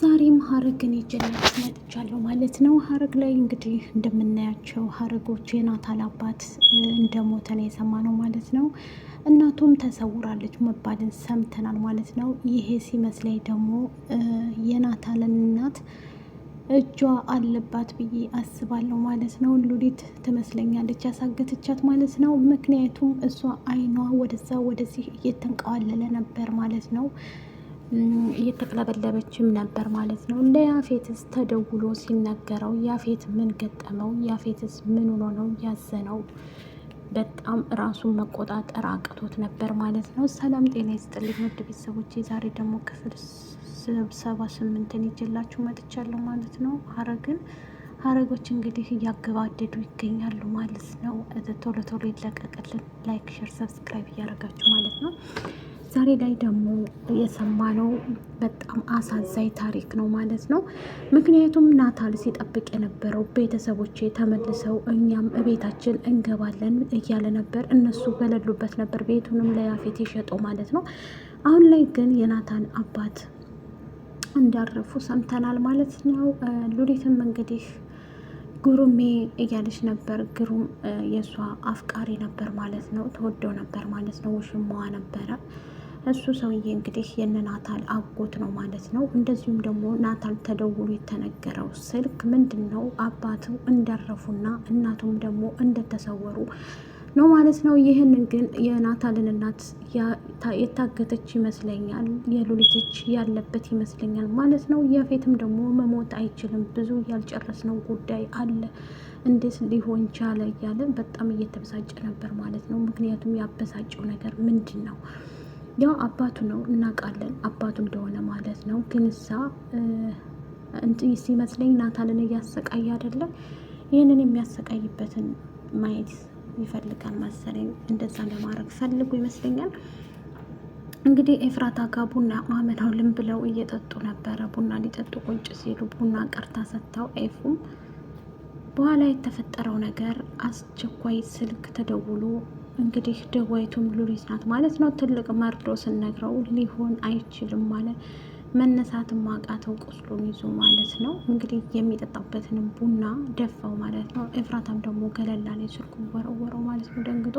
ዛሬም ሀረግን ይዤላችሁ መጥቻለሁ ማለት ነው። ሀረግ ላይ እንግዲህ እንደምናያቸው ሀረጎች የናታል አባት እንደሞተ ነው የሰማነው ማለት ነው። እናቱም ተሰውራለች መባልን ሰምተናል ማለት ነው። ይሄ ሲመስለኝ ደግሞ የናታልን እናት እጇ አለባት ብዬ አስባለሁ ማለት ነው። ሉሊት ትመስለኛለች ያሳገተቻት ማለት ነው። ምክንያቱም እሷ አይኗ ወደዛ ወደዚህ እየተንቀዋለለ ነበር ማለት ነው። እየተቅለበለበችም ነበር ማለት ነው። እንደ ያፌትስ ተደውሎ ሲነገረው ያፌት ምን ገጠመው? ያፌትስ ምን ሆኖ ነው ያዘነው? በጣም ራሱን መቆጣጠር አቅቶት ነበር ማለት ነው። ሰላም ጤና ይስጥልኝ ውድ ቤተሰቦች፣ ዛሬ ደግሞ ክፍል 78ን ይዤላችሁ መጥቻለሁ ማለት ነው። ሀረጎች እንግዲህ እያገባደዱ ይገኛሉ ማለት ነው። ቶሎ ቶሎ ይለቀቅልን፣ ላይክ ሼር ሰብስክራይብ እያደረጋችሁ ማለት ነው። ዛሬ ላይ ደግሞ የሰማነው በጣም አሳዛኝ ታሪክ ነው ማለት ነው። ምክንያቱም ናታል ሲጠብቅ የነበረው ቤተሰቦቼ ተመልሰው እኛም ቤታችን እንገባለን እያለ ነበር። እነሱ በሌሉበት ነበር ቤቱንም ለያፌት የሸጠው ማለት ነው። አሁን ላይ ግን የናታል አባት እንዳረፉ ሰምተናል ማለት ነው። ሉሊትም እንግዲህ ግሩሜ እያለች ነበር። ግሩም የእሷ አፍቃሪ ነበር ማለት ነው። ተወደው ነበር ማለት ነው። ውሽማዋ ነበረ። እሱ ሰውዬ እንግዲህ የነ ናታል አጎት ነው ማለት ነው። እንደዚሁም ደግሞ ናታል ተደውሎ የተነገረው ስልክ ምንድን ነው? አባቱ እንዳረፉና እናቱም ደግሞ እንደተሰወሩ ነው ማለት ነው። ይህንን ግን የናታልን እናት የታገተች ይመስለኛል፣ የሉሊትች ያለበት ይመስለኛል ማለት ነው። ያፌትም ደግሞ መሞት አይችልም፣ ብዙ ያልጨረስነው ጉዳይ አለ፣ እንዴት ሊሆን ቻለ እያለ በጣም እየተበሳጨ ነበር ማለት ነው። ምክንያቱም ያበሳጨው ነገር ምንድን ነው? ያው አባቱ ነው እናውቃለን፣ አባቱ እንደሆነ ማለት ነው። ግን እሳ ሲመስለኝ ናታልን እያሰቃየ አይደለም፣ ይህንን የሚያሰቃይበትን ማየት ይፈልጋል መሰለኝ። እንደዛ ለማድረግ ፈልጉ ይመስለኛል። እንግዲህ ኤፍራታ ጋር ቡና ማመናውልም ብለው እየጠጡ ነበረ። ቡና ሊጠጡ ቁጭ ሲሉ ቡና ቀርታ ሰጥታው ኤፉም በኋላ የተፈጠረው ነገር አስቸኳይ ስልክ ተደውሎ እንግዲህ ደዋይቱም ሉሊት ናት ማለት ነው። ትልቅ መርዶ ስነግረው ሊሆን አይችልም ማለት መነሳትም ማቃተው ቁስሉን ይዞ ማለት ነው። እንግዲህ የሚጠጣበትንም ቡና ደፋው ማለት ነው። ኤፍራታም ደግሞ ገለላ ላይ ስልኩን ወረወረው ማለት ነው ደንግጦ።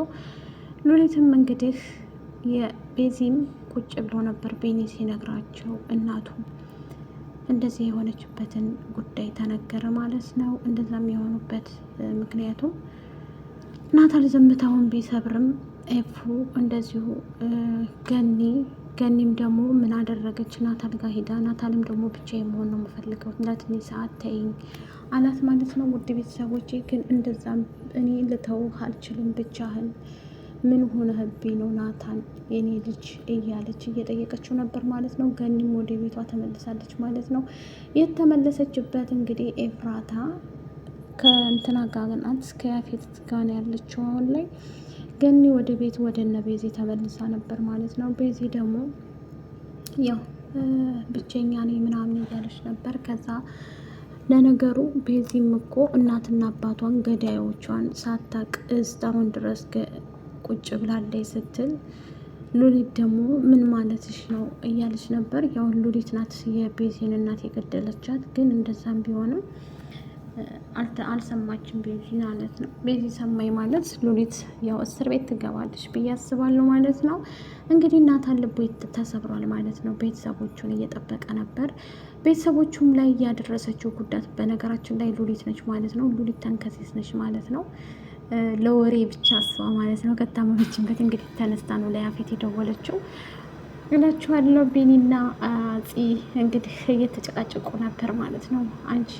ሉሊትም እንግዲህ የቤዚም ቁጭ ብሎ ነበር ቤኒ ሲነግራቸው እናቱ እንደዚህ የሆነችበትን ጉዳይ ተነገረ ማለት ነው። እንደዛም የሆኑበት ምክንያቱም ናታል ዝምታውን ቢሰብርም ኤፉ እንደዚሁ ገኒም ደግሞ ምን አደረገች? ናታል ጋር ሄዳ ናታልም ደግሞ ብቻዬን መሆን ነው የምፈልገው ለትንሽ ሰዓት ተይኝ አላት ማለት ነው። ውድ ቤተሰቦቼ ግን እንደዛም እኔ ልተውህ አልችልም፣ ብቻህን ምን ሆነህብኝ ነው ናታን የኔ ልጅ እያለች እየጠየቀችው ነበር ማለት ነው። ገኒም ወደ ቤቷ ተመልሳለች ማለት ነው። የተመለሰችበት እንግዲህ ኤፍራታ ከእንትና ጋር ናት፣ ከያፌት ጋር ያለችው አሁን ላይ። ገኒ ወደ ቤት ወደ እነ ቤዚ ተመልሳ ነበር ማለት ነው። ቤዚ ደግሞ ያው ብቸኛ ነኝ ምናምን እያለች ነበር። ከዛ ለነገሩ ቤዚም እኮ እናትና አባቷን ገዳዮቿን ሳታቅ እስካሁን ድረስ ቁጭ ብላለች ስትል ሉሊት ደግሞ ምን ማለትሽ ነው እያለች ነበር። ያው ሉሊት ናት የቤዚን እናት የገደለቻት። ግን እንደዛም ቢሆንም አልሰማችም ቤዚ ማለት ነው። ቤዚ ሰማኝ ማለት ሉሊት ያው እስር ቤት ትገባለች ብዬ አስባለሁ ማለት ነው። እንግዲህ ናታን ልቡ ተሰብሯል ማለት ነው። ቤተሰቦቹን እየጠበቀ ነበር። ቤተሰቦቹም ላይ ያደረሰችው ጉዳት በነገራችን ላይ ሉሊት ነች ማለት ነው። ሉሊት ተንከሴስ ነች ማለት ነው። ለወሬ ብቻ እሷ ማለት ነው ከታመመችበት እንግዲህ ተነስታ ነው ለያፌት የደወለችው እላችኋለሁ። ቤኒና አፂ እንግዲህ እየተጨቃጨቁ ነበር ማለት ነው። አንቺ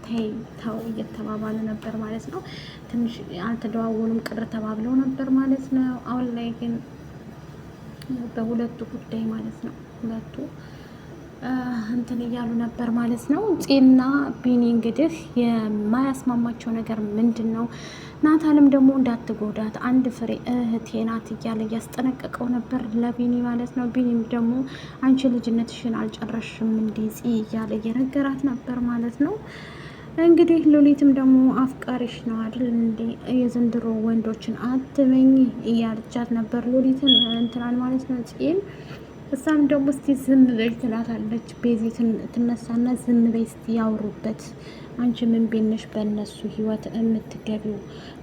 ተይ ተው እየተባባሉ ነበር ማለት ነው። ትንሽ አልተደዋወሉም፣ ቅር ተባብለው ነበር ማለት ነው። አሁን ላይ ግን በሁለቱ ጉዳይ ማለት ነው ሁለቱ እንትን እያሉ ነበር ማለት ነው። ፂና ቢኒ እንግዲህ የማያስማማቸው ነገር ምንድን ነው? ናታልም ደግሞ እንዳትጎዳት አንድ ፍሬ እህቴ ናት እያለ እያስጠነቀቀው ነበር ለቢኒ ማለት ነው። ቢኒም ደግሞ አንቺ ልጅነትሽን አልጨረሽም እንዴ ፂ እያለ እየነገራት ነበር ማለት ነው። እንግዲህ ሉሊትም ደግሞ አፍቃሪሽ ነው አይደል እንዴ የዘንድሮ ወንዶችን አትመኝ እያለቻት ነበር ሉሊትን እንትናን ማለት ነው ፂን እሷም ደግሞ እስቲ ዝም በይ ትላታለች። ቤዚ ትነሳና ዝም በይ እስቲ ያውሩበት፣ አንቺ ምን ቤነሽ በእነሱ ህይወት የምትገቢው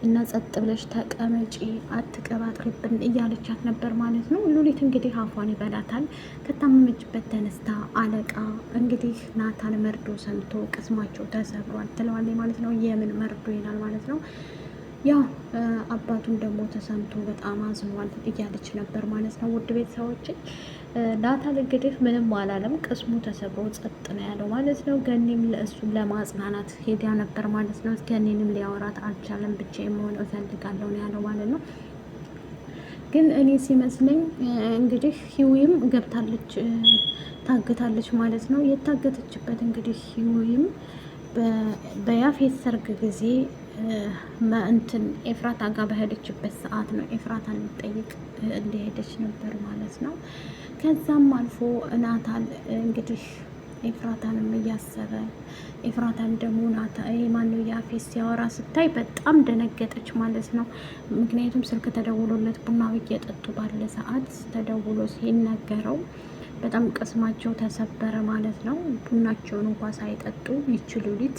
እና ጸጥ ብለሽ ተቀመጪ፣ አትቀባጥሪብን እያለቻት ነበር ማለት ነው። ሉሊት እንግዲህ አፏን ይበላታል። ከታመመችበት ተነስታ አለቃ እንግዲህ ናታን መርዶ ሰምቶ ቅስማቸው ተሰብሯል ትለዋለች ማለት ነው። የምን መርዶ ይላል ማለት ነው። ያው አባቱን ደግሞ ተሰምቶ በጣም አዝኗል እያለች ነበር ማለት ነው። ውድ ቤተሰቦች ናታን እንግዲህ ምንም አላለም፣ ቅስሙ ተሰብሮ ጸጥ ነው ያለው ማለት ነው። ገኒም ለእሱን ለማጽናናት ሄዳ ነበር ማለት ነው። ገኒንም ሊያወራት አልቻለም። ብቻ የመሆን እፈልጋለሁ ነው ያለው ማለት ነው። ግን እኔ ሲመስለኝ እንግዲህ ሂዊም ገብታለች፣ ታግታለች ማለት ነው። የታገተችበት እንግዲህ ሂዊም በያፌት ሰርግ ጊዜ እንትን ኤፍራታ ጋር በሄደችበት ሰዓት ነው። ኤፍራታን ልጠይቅ እንደሄደች ነበር ማለት ነው። ከዛም አልፎ ናታን እንግዲህ ኤፍራታንም እያሰበ ኤፍራታን ደግሞ ማነው ያፌት ሲያወራ ስታይ በጣም ደነገጠች ማለት ነው። ምክንያቱም ስልክ ተደውሎለት ቡና እየጠጡ ባለ ሰዓት ተደውሎ ሲነገረው በጣም ቅስማቸው ተሰበረ ማለት ነው። ቡናቸውን እንኳ ሳይጠጡ ይችሉሊት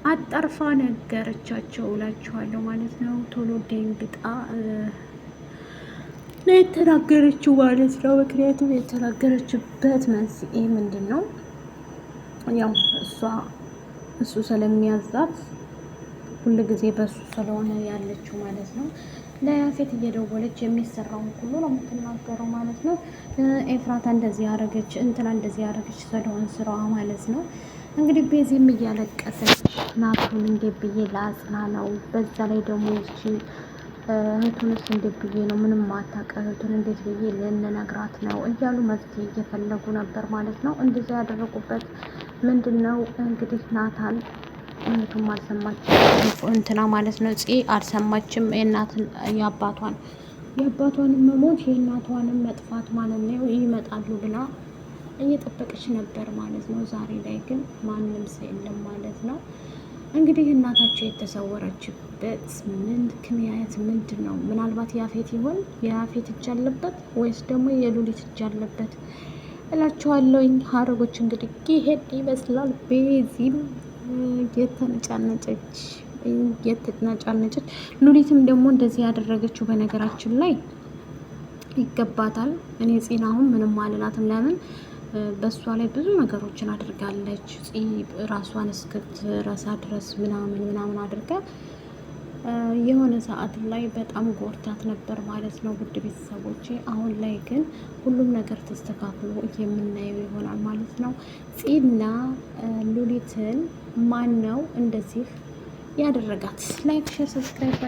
አጠርፋ ነገረቻቸው እላችኋለሁ ማለት ነው። ቶሎ ደንግጣ ነው የተናገረችው ማለት ነው። ምክንያቱም የተናገረችበት መንስኤ ምንድን ነው? ያው እሱ ስለሚያዛት ሁሉ ጊዜ በሱ ስለሆነ ያለችው ማለት ነው። ለያፌት እየደወለች የሚሰራውን ሁሉ ነው የምትናገረው ማለት ነው። ኤፍራታ እንደዚህ ያደረገች እንትና እንደዚህ ያደረገች ስለሆነ ስራዋ ማለት ነው። እንግዲህ ቤዚም እያለቀሰች ናቱን እንዴት ብዬ ላጽና ነው፣ በዛ ላይ ደግሞ እቺ እህቱንስ እንዴት ብዬ ነው ምንም ማታውቅ እህቱን እንዴት ብዬ ልንነግራት ነው እያሉ መፍትሄ እየፈለጉ ነበር ማለት ነው። እንደዚያ ያደረጉበት ምንድን ነው እንግዲህ ናታን እህቱም አልሰማችም እንትና ማለት ነው አልሰማችም የአባቷንም መሞት የእናቷንም መጥፋት ማለት ነው ይመጣሉ ብላ እየጠበቀች ነበር ማለት ነው። ዛሬ ላይ ግን ማንም ሰው የለም ማለት ነው። እንግዲህ እናታቸው የተሰወረችበት ምክንያት ምንድን ነው? ምናልባት ያፌት ይሆን? የያፌት እጅ አለበት ወይስ ደግሞ የሉሊት እጅ አለበት እላችኋለሁኝ። ሀረጎች እንግዲህ ይሄድ ይመስላል። ቤዚም የተነጫነጨች ሉሊትም ደግሞ እንደዚህ ያደረገችው በነገራችን ላይ ይገባታል። እኔ ፂን አሁን ምንም አልላትም። ለምን በእሷ ላይ ብዙ ነገሮችን አድርጋለች። ራሷን እስክትረሳ ድረስ ምናምን አድርጋ የሆነ ሰዓት ላይ በጣም ጎርታት ነበር ማለት ነው። ውድ ቤተሰቦቼ አሁን ላይ ግን ሁሉም ነገር ተስተካክሎ የምናየው ይሆናል ማለት ነው። ፂና ሉሊትን ማን ነው እንደዚህ ያደረጋት? ላይክ፣ ሼር፣ ሰብስክራይብ